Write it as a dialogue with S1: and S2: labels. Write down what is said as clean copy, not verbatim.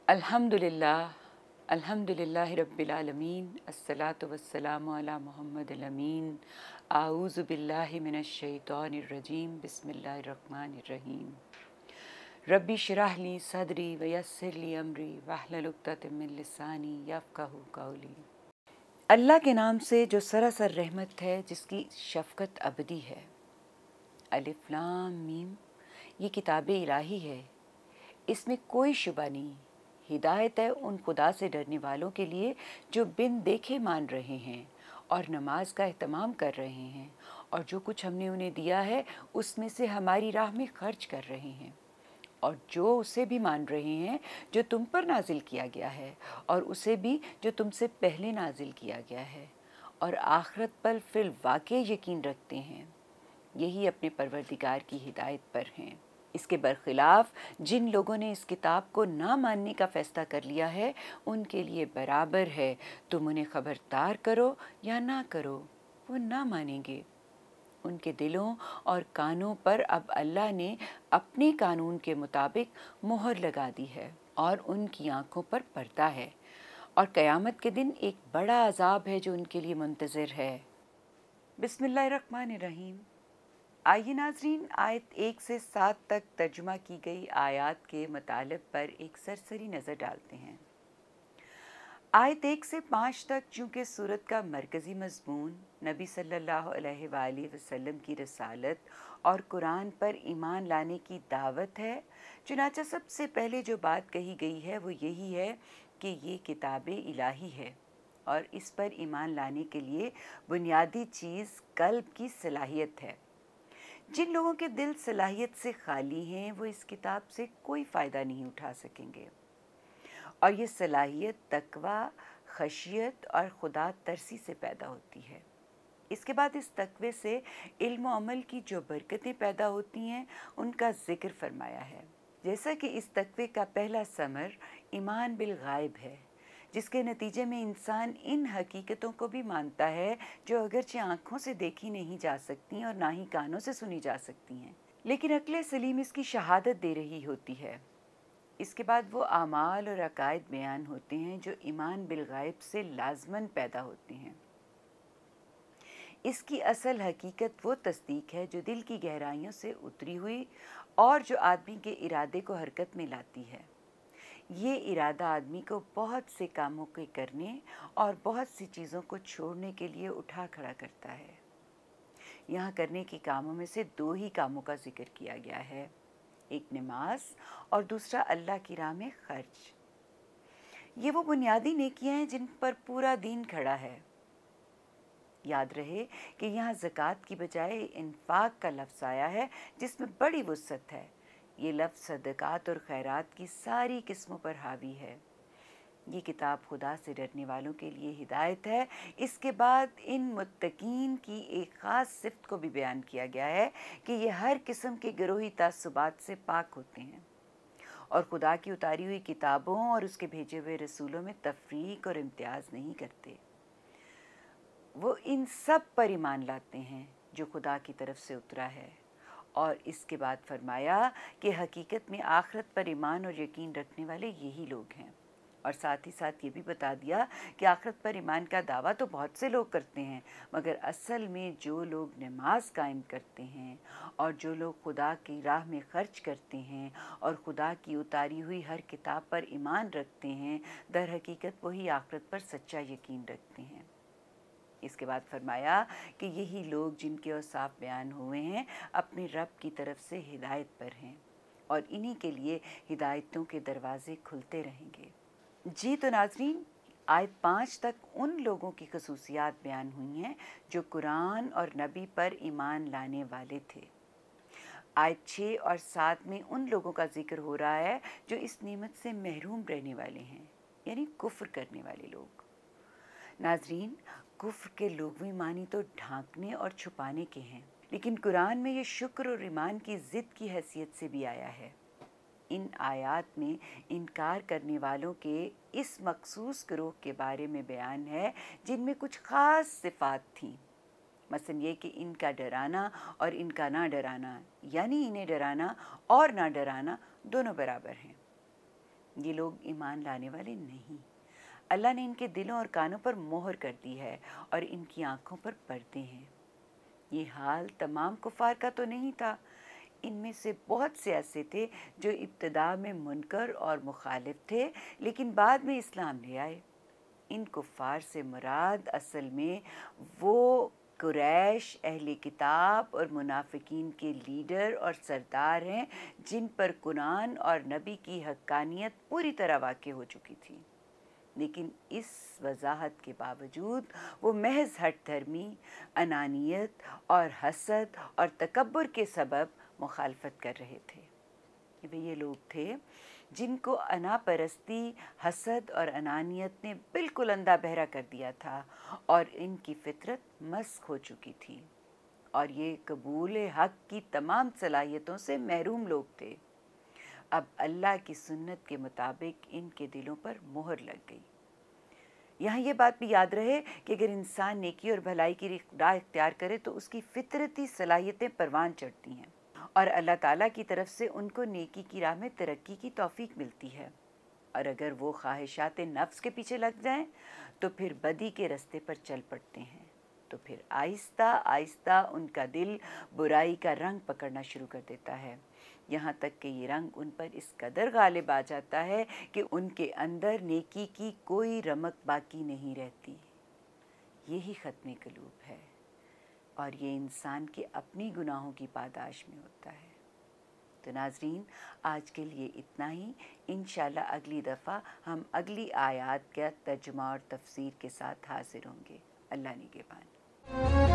S1: अल्हम्दुलिल्लाह रब्बिल आलमीन अस्सलातु वस्सलामु अला मुहम्मदिल अमीन आऊज़ु बिल्लाहि मिनश शैतानिर रजीम बिस्मिल्लाहिर रहमानिर रहीम रब्बी इश्रह ली सदरी व यस्सिर ली अमरी वहलुल उक़दतम मिन लिसानी यफ़क़हू क़ौली। अल्लाह के नाम से जो सरासर रहमत है, जिसकी शफ़क़त अबदी है। अलिफ लाम मीम, ये किताब इलाही है, इसमें कोई शुबा नहीं। हिदायत है उन खुदा से डरने वालों के लिए जो बिन देखे मान रहे हैं और नमाज का एहतमाम कर रहे हैं, और जो कुछ हमने उन्हें दिया है उसमें से हमारी राह में खर्च कर रहे हैं, और जो उसे भी मान रहे हैं जो तुम पर नाजिल किया गया है, और उसे भी जो तुमसे पहले नाजिल किया गया है, और आखिरत पर फिल वाक़ई यकीन रखते हैं। यही अपने परवरदिगार की हिदायत पर हैं। इसके बरखिलाफ जिन लोगों ने इस किताब को ना मानने का फ़ैसला कर लिया है, उनके लिए बराबर है, तुम उन्हें ख़बरदार करो या ना करो, वो ना मानेंगे। उनके दिलों और कानों पर अब अल्लाह ने अपने कानून के मुताबिक मोहर लगा दी है, और उनकी आँखों पर पर्दा है, और क़यामत के दिन एक बड़ा अज़ाब है जो उनके लिए मुंतज़िर है। बिस्मिल्लाहिर्रहमानिर्रहीम। आइए नाज़रीन, आयत 1 से 7 तक तर्जुमा की गई आयत के मतलब पर एक सरसरी नज़र डालते हैं। आयत 1 से 5 तक चूँकि सूरत का मरकज़ी मज़मून नबी सल्लल्लाहु अलैहि वसल्लम की रसालत और कुरान पर ईमान लाने की दावत है, चुनांचे सबसे पहले जो बात कही गई है वो यही है कि ये किताब इलाही है, और इस पर ईमान लाने के लिए बुनियादी चीज़ क़ल्ब की सलाहियत है। जिन लोगों के दिल सलाहियत से खाली हैं, वो इस किताब से कोई फ़ायदा नहीं उठा सकेंगे, और ये सलाहियत तकवा, खशियत और खुदा तरसी से पैदा होती है। इसके बाद इस तकवे से इल्म और अमल की जो बरकतें पैदा होती हैं, उनका ज़िक्र फरमाया है। जैसा कि इस तकवे का पहला समर ईमान बिल गायब है, जिसके नतीजे में इंसान इन हकीकतों को भी मानता है जो अगरचे आँखों से देखी नहीं जा सकती और ना ही कानों से सुनी जा सकती हैं, लेकिन अक्ल सलीम इसकी शहादत दे रही होती है। इसके बाद वो आमाल और अकायद बयान होते हैं जो ईमान बिल गायब से लाजमन पैदा होते हैं। इसकी असल हकीकत वो तस्दीक है जो दिल की गहराइयों से उतरी हुई और जो आदमी के इरादे को हरकत में लाती है। ये इरादा आदमी को बहुत से कामों के करने और बहुत सी चीज़ों को छोड़ने के लिए उठा खड़ा करता है। यहाँ करने के कामों में से 2 ही कामों का जिक्र किया गया है, एक नमाज और दूसरा अल्लाह की राह में खर्च। ये वो बुनियादी नेकियां हैं जिन पर पूरा दीन खड़ा है। याद रहे कि यहाँ ज़कात की बजाय इन्फाक का लफ्ज़ आया है, जिसमें बड़ी वुसअत है। ये लफ्ज़ सदक़ात और खैरात की सारी किस्मों पर हावी है। ये किताब खुदा से डरने वालों के लिए हिदायत है। इसके बाद इन मुत्तकीन की एक ख़ास सिफ़त को भी बयान किया गया है कि ये हर किस्म के गिरोही तासुबात से पाक होते हैं, और खुदा की उतारी हुई किताबों और उसके भेजे हुए रसूलों में तफरीक और इम्तियाज़ नहीं करते। वो इन सब पर ईमान लाते हैं जो खुदा की तरफ से उतरा है। और इसके बाद फरमाया कि हकीकत में आखिरत पर ईमान और यकीन रखने वाले यही लोग हैं, और साथ ही साथ ये भी बता दिया कि आखिरत पर ईमान का दावा तो बहुत से लोग करते हैं, मगर असल में जो लोग नमाज कायम करते हैं और जो लोग खुदा की राह में खर्च करते हैं और खुदा की उतारी हुई हर किताब पर ईमान रखते हैं, दर हकीकत वही आखिरत पर सच्चा यकीन रखते हैं। इसके बाद फरमाया कि यही लोग जिनके औसाफ बयान हुए हैं अपने रब की तरफ से हिदायत पर हैं, और इन्हीं के लिए हिदायतों के दरवाजे खुलते रहेंगे। जी तो नाज़रीन, आयत 5 तक उन लोगों की खसूसियात बयान हुई हैं जो कुरान और नबी पर ईमान लाने वाले थे। आयत 6 और 7 में उन लोगों का जिक्र हो रहा है जो इस नेमत से महरूम रहने वाले हैं, यानी कुफ्र करने वाले लोग। नाज़रीन, कुफ्र के लुग़वी मानी तो ढांकने और छुपाने के हैं, लेकिन कुरान में ये शुक्र और ईमान की ज़िद की हैसियत से भी आया है। इन आयात में इनकार करने वालों के इस मखसूस गिरोह के बारे में बयान है जिनमें कुछ ख़ास सिफ़ात थीं। मसलन ये कि इनका डराना और इनका ना डराना, यानी इन्हें डराना और ना डराना दोनों बराबर हैं। یہ لوگ ایمان لانے والے نہیں۔ اللہ نے ان کے دلوں اور کانوں پر مہر کر دی ہے اور ان کی آنکھوں پر پردے ہیں۔ یہ حال تمام کفار کا تو نہیں تھا، ان میں سے بہت سے ایسے تھے جو ابتدا میں منکر اور مخالف تھے لیکن بعد میں اسلام لے آئے۔ ان کفار سے مراد اصل میں وہ قریش، اہل کتاب اور منافقین کے لیڈر اور سردار ہیں جن پر قرآن اور نبی کی حقانیت پوری طرح واقع ہو چکی تھی، لیکن اس وضاحت کے باوجود وہ محض ہٹ دھرمی، انانیت اور حسد اور تکبر کے سبب مخالفت کر رہے تھے۔ یہ لوگ تھے جن کو انا پرستی، حسد اور انانیت نے بالکل اندھا بہرا کر دیا تھا اور ان کی فطرت مسخ ہو چکی تھی، اور یہ قبول حق کی تمام صلاحیتوں سے محروم لوگ تھے۔ اب اللہ کی سنت کے مطابق ان کے دلوں پر مہر لگ گئی۔ یہاں یہ بات بھی یاد رہے کہ اگر انسان نیکی اور بھلائی کی راہ اختیار کرے تو اس کی فطرتی صلاحیتیں پروان چڑھتی ہیں اور اللہ تعالیٰ کی طرف سے ان کو نیکی کی راہ میں ترقی کی توفیق ملتی ہے، اور اگر وہ خواہشات نفس کے پیچھے لگ جائیں تو پھر بدی کے رستے پر چل پڑتے ہیں، تو پھر آہستہ آہستہ ان کا دل برائی کا رنگ پکڑنا شروع کر دیتا ہے، یہاں تک کہ یہ رنگ ان پر اس قدر غالب آ جاتا ہے کہ ان کے اندر نیکی کی کوئی رمق باقی نہیں رہتی۔ یہی ختم قلوب ہے، اور یہ انسان کے اپنی گناہوں کی پاداش میں ہوتا ہے۔ تو ناظرین، آج کے لیے اتنا ہی۔ انشاءاللہ اگلی دفعہ ہم اگلی آیات کا ترجمہ اور تفسیر کے ساتھ حاضر ہوں گے۔ اللہ نگہبان۔